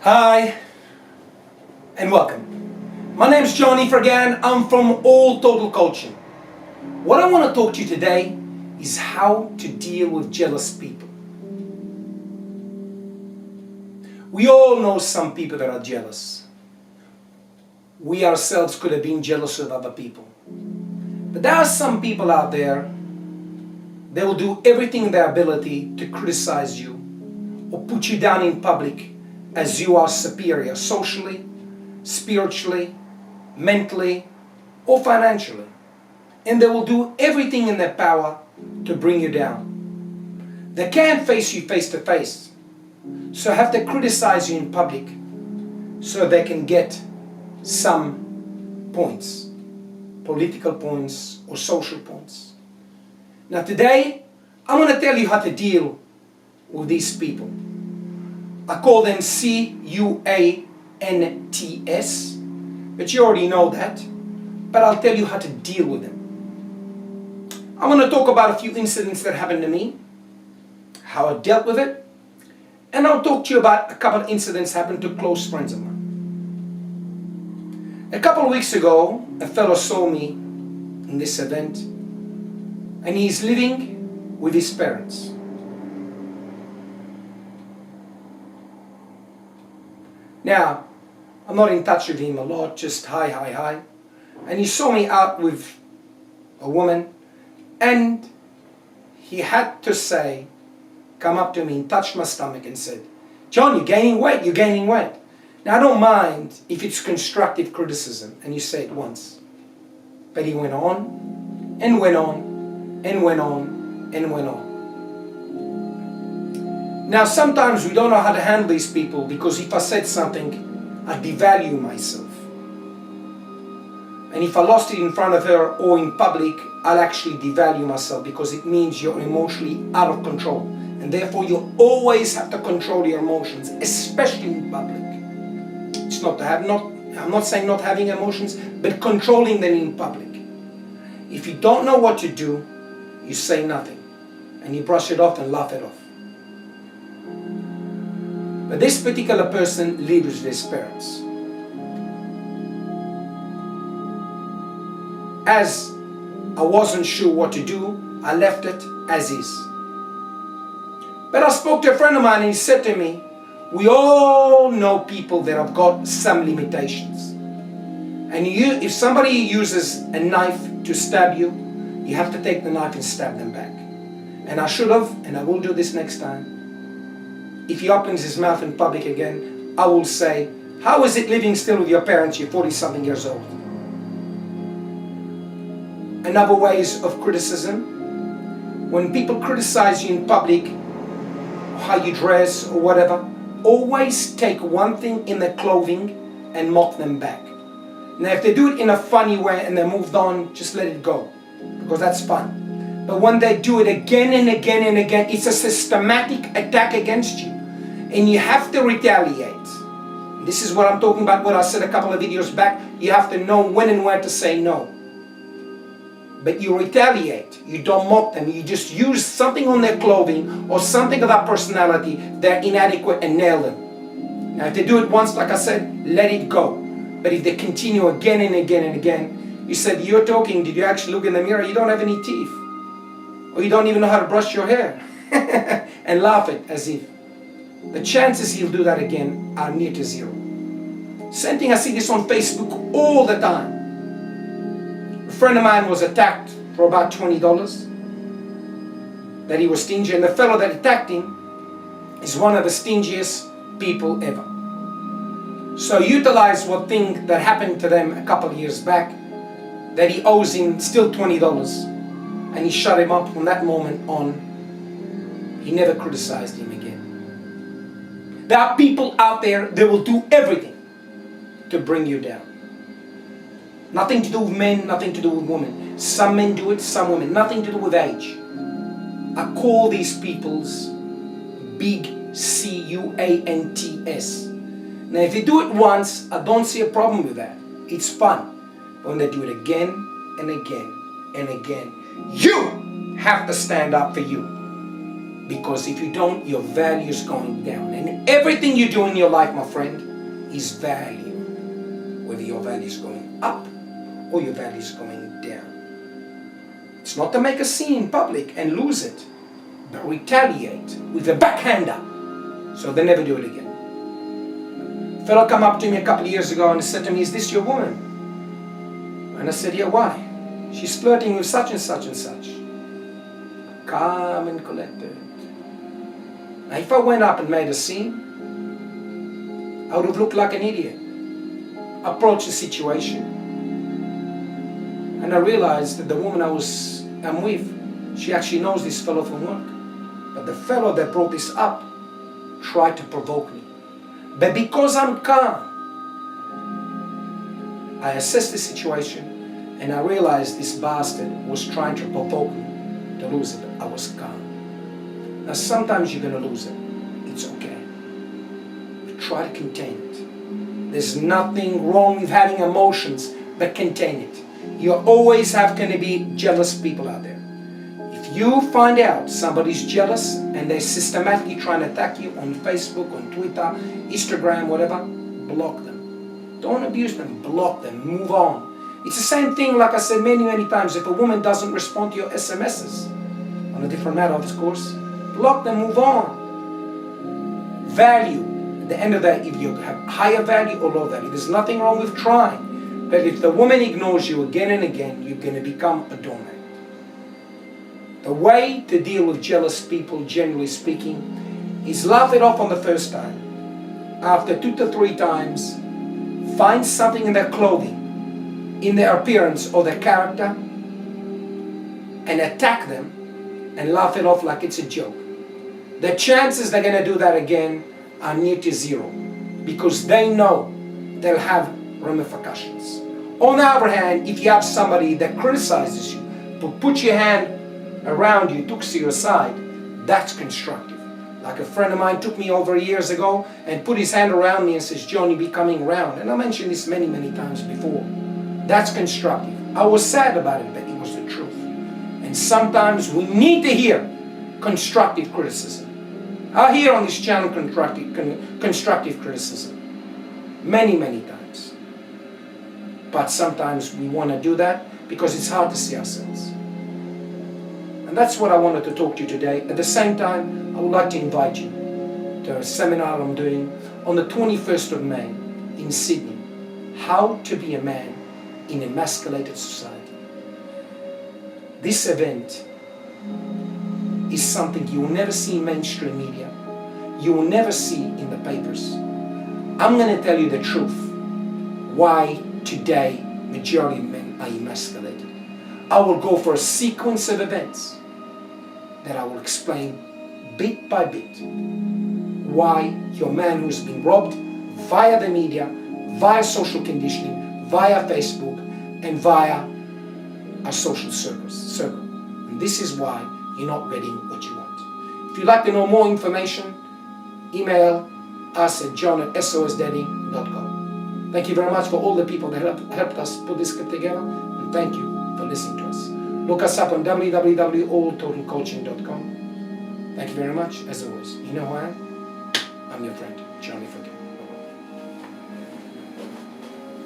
Hi and welcome. My name is Johnny Fergan. I'm from All Total Coaching. What I want to talk to you today is how to deal with jealous people. We all know some people that are jealous. We ourselves could have been jealous of other people. But there are some people out there, they will do everything in their ability to criticize you or put you down in public as you are superior socially, spiritually, mentally, or financially. And they will do everything in their power to bring you down. They can't face you face to face, so have to criticize you in public so they can get some points, political points or social points. Now today, I'm going to tell you how to deal with these people. I call them CUANTS, but you already know that. But I'll tell you how to deal with them. I'm going to talk about a few incidents that happened to me, how I dealt with it, and I'll talk to you about a couple of incidents that happened to close friends of mine. A couple of weeks ago, a fellow saw me in this event, and he's living with his parents. Now, I'm not in touch with him a lot, just hi. And he saw me out with a woman, and he had to say, come up to me and touch my stomach and said, John, you're gaining weight. Now, I don't mind if it's constructive criticism and you say it once. But he went on and went on and went on and went on. Now, sometimes we don't know how to handle these people because if I said something, I devalue myself. And if I lost it in front of her or in public, I'll actually devalue myself because it means you're emotionally out of control. And therefore, you always have to control your emotions, especially in public. It's not to have, I'm not saying not having emotions, but controlling them in public. If you don't know what to do, you say nothing. And you brush it off and laugh it off. But this particular person lives with his parents. As I wasn't sure what to do, I left it as is. But I spoke to a friend of mine and he said to me, we all know people that have got some limitations. And if somebody uses a knife to stab you, you have to take the knife and stab them back. And I should have, and I will do this next time. If he opens his mouth in public again, I will say, how is it living still with your parents? You're 40-something years old. Another ways of criticism, when people criticize you in public, how you dress or whatever, always take one thing in their clothing and mock them back. Now if they do it in a funny way and they moved on, just let it go, because that's fun. But when they do it again and again and again, it's a systematic attack against you. And you have to retaliate. This is what I'm talking about, what I said a couple of videos back. You have to know when and where to say no. But you retaliate. You don't mock them. You just use something on their clothing or something of that personality. They're inadequate and nail them. Now if they do it once, like I said, let it go. But if they continue again and again and again, you said, you're talking, did you actually look in the mirror? You don't have any teeth. Or you don't even know how to brush your hair. And laugh it as if. The chances he'll do that again are near to zero. Same thing, I see this on Facebook all the time. A friend of mine was attacked for about $20. That he was stingy, and the fellow that attacked him is one of the stingiest people ever. So utilize what thing that happened to them a couple of years back, that he owes him still $20. And he shut him up from that moment on. He never criticized him again. There are people out there that will do everything to bring you down. Nothing to do with men, nothing to do with women. Some men do it, some women. Nothing to do with age. I call these people's big CUANTS. Now if you do it once, I don't see a problem with that. It's fun. But when they do it again and again and again, you have to stand up for you. Because if you don't, your value is going down. And everything you do in your life, my friend, is value. Whether your value is going up or your value is going down. It's not to make a scene in public and lose it, but retaliate with a backhander so they never do it again. A fellow come up to me a couple of years ago and said to me, "Is this your woman?" And I said, "Yeah, why?" "She's flirting with such and such and such." Calm and collected. Now, if I went up and made a scene, I would have looked like an idiot. Approached the situation, and I realized that the woman I'm with, she actually knows this fellow from work. But the fellow that brought this up tried to provoke me. But because I'm calm, I assessed the situation, and I realized this bastard was trying to provoke me to lose it. I was calm. Now sometimes you're going to lose it. It's okay. But try to contain it. There's nothing wrong with having emotions, but contain it. You always have going to be jealous people out there. If you find out somebody's jealous and they're systematically trying to attack you on Facebook, on Twitter, Instagram, whatever, block them. Don't abuse them. Block them. Move on. It's the same thing, like I said many times. If a woman doesn't respond to your SMSs, on a different matter, of course, block them, move on. Value. At the end of that, if you have higher value or low value, there's nothing wrong with trying. But if the woman ignores you again and again, you're going to become a doormat. The way to deal with jealous people, generally speaking, is laugh it off on the first time. After 2 to 3 times, find something in their clothing, in their appearance or their character, and attack them and laugh it off like it's a joke. The chances they're going to do that again are near to zero, because they know they'll have ramifications. On the other hand, if you have somebody that criticizes you, but put your hand around you, took to your side, that's constructive. Like a friend of mine took me over years ago and put his hand around me and says, "John, you be coming around." And I mentioned this many times before. That's constructive. I was sad about it, but it was the truth. And sometimes we need to hear constructive criticism. I hear on this channel constructive criticism many times. But sometimes we want to do that because it's hard to see ourselves. And that's what I wanted to talk to you today. At the same time, I would like to invite you to a seminar I'm doing on the 21st of May in Sydney. How to be a man in an emasculated society. This event is something you will never see in mainstream media. You will never see in the papers. I'm going to tell you the truth. Why today majority of men are emasculated. I will go for a sequence of events that I will explain bit by bit why your man who's been robbed via the media, via social conditioning, via Facebook, and via a social circle. And this is why you're not getting what you want. If you'd like to know more information, email us at john@sosdating.com. Thank you very much for all the people that helped us put this together, and thank you for listening to us. Look us up on www.alltotalcoaching.com. Thank you very much, as always. You know who I am? I'm your friend, Johnny Forget.